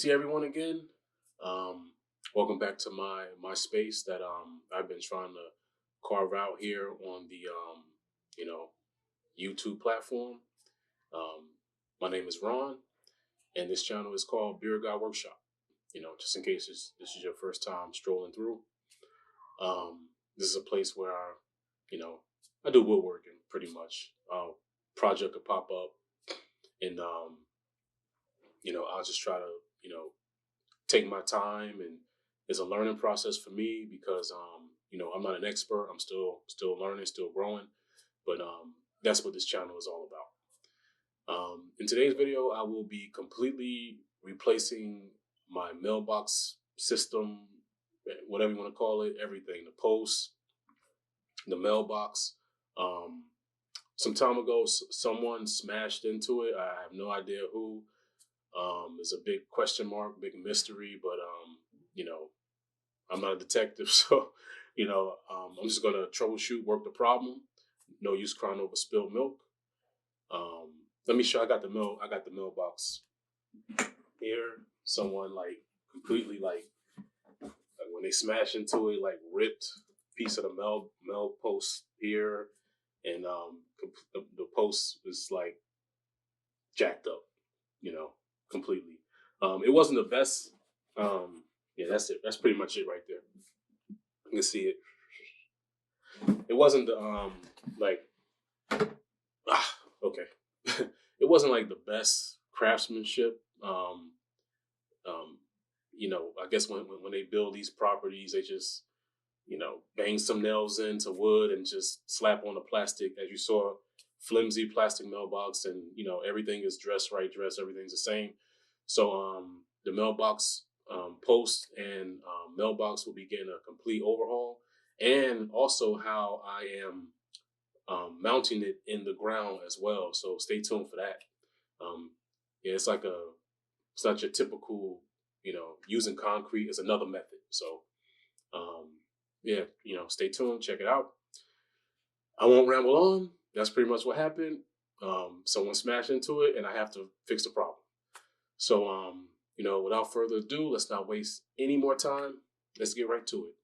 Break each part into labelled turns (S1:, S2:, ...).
S1: see everyone again. Welcome back to my space that I've been trying to carve out here on the you know YouTube platform. Um, my name is Ron, and this channel is called Beer Guy Workshop. Just in case this is your first time strolling through. This is a place where I do woodworking pretty much. Project could pop up, and I'll just try to take my time, and it's a learning process for me because I'm not an expert. I'm still learning, still growing, but that's what this channel is all about. In today's video, I will be completely replacing my mailbox system, whatever you want to call it, everything, the post, the mailbox. Some time ago, someone smashed into it. I have no idea who. It's a big question mark, big mystery, but I'm not a detective, so I'm just gonna troubleshoot, work the problem. No use crying over spilled milk. Let me show. I got the mailbox here. Someone completely when they smash into it, ripped a piece of the mail post here, and the post was jacked up, completely. It wasn't the best. Yeah, that's it. That's pretty much it right there. You can see it. It wasn't the okay. It wasn't the best craftsmanship. I guess when they build these properties, they just bang some nails into wood and just slap on the plastic, as you saw, flimsy plastic mailbox, and everything is dressed right, everything's the same. So the mailbox post and mailbox will be getting a complete overhaul, and also how I am mounting it in the ground as well. So stay tuned for that. Yeah, it's not your typical, using concrete is another method. So yeah, stay tuned, check it out. I won't ramble on. That's pretty much what happened. Someone smashed into it, and I have to fix the problem. So, without further ado, let's not waste any more time. Let's get right to it.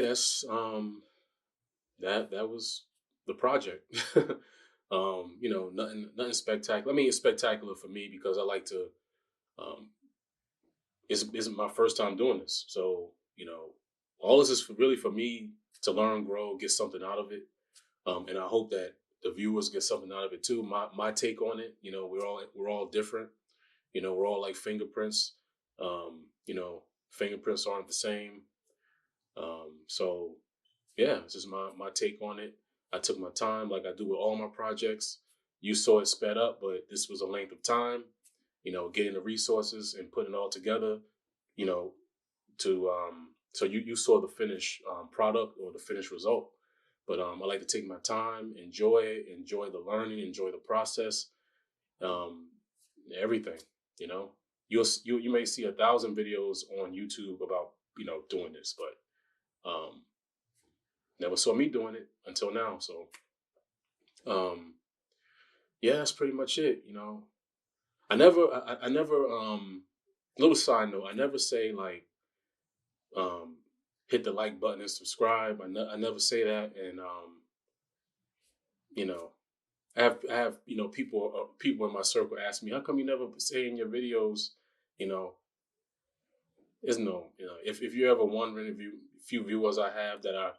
S1: right, that's that was the project. Nothing spectacular. I mean, it's spectacular for me because I like to. Um, it's my first time doing this, so all this is really for me to learn, grow, get something out of it, and I hope that the viewers get something out of it too. My take on it, we're all different. We're all like fingerprints. Fingerprints aren't the same. So yeah, it's just my take on it. I took my time, like I do with all my projects. You saw it sped up, but this was a length of time. Getting the resources and putting it all together. You know, to so you saw the finished product or the finished result. But I like to take my time, enjoy the learning, enjoy the process, um, everything. You know, you may see 1,000 videos on YouTube about doing this, but never saw me doing it until now. So yeah, that's pretty much it. I never little side note, I never say like um hit the like button and subscribe. I never say that. And you know I have people in my circle ask me, how come you never say in your videos, you know is no, if you're ever wondering, if you few viewers I have that I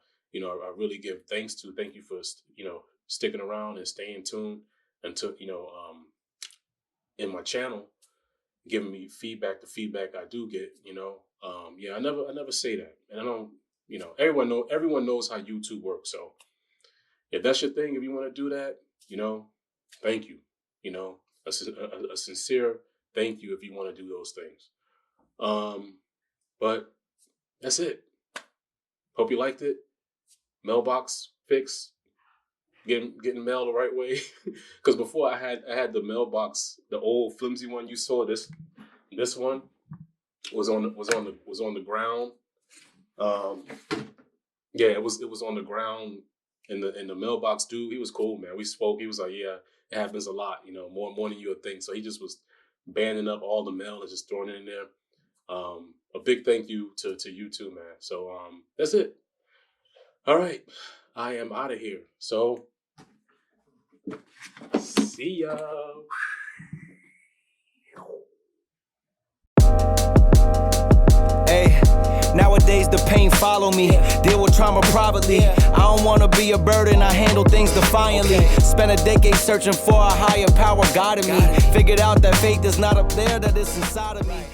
S1: really give thanks to, thank you for sticking around and staying tuned until in my channel, giving me feedback, the feedback I do get. Yeah, I never say that. And I don't, everyone knows how YouTube works. So if that's your thing, if you want to do that, thank you. A sincere thank you if you want to do those things. But that's it. Hope you liked it. Mailbox fix, getting mail the right way. Because before I had the mailbox, the old flimsy one you saw. This one was on the ground. Yeah, it was on the ground. In the mailbox dude, he was cool, man. We spoke. He was like, yeah, it happens a lot, more than you would think. So he just was banding up all the mail and just throwing it in there. A big thank you to you too, man. So that's it. All right, I am out of here. So see ya.
S2: Hey, nowadays the pain follow me. Deal with trauma privately. I don't wanna be a burden, I handle things defiantly. Spent a decade searching for a higher power guiding me. Figured out that faith is not up there, that it's inside of me.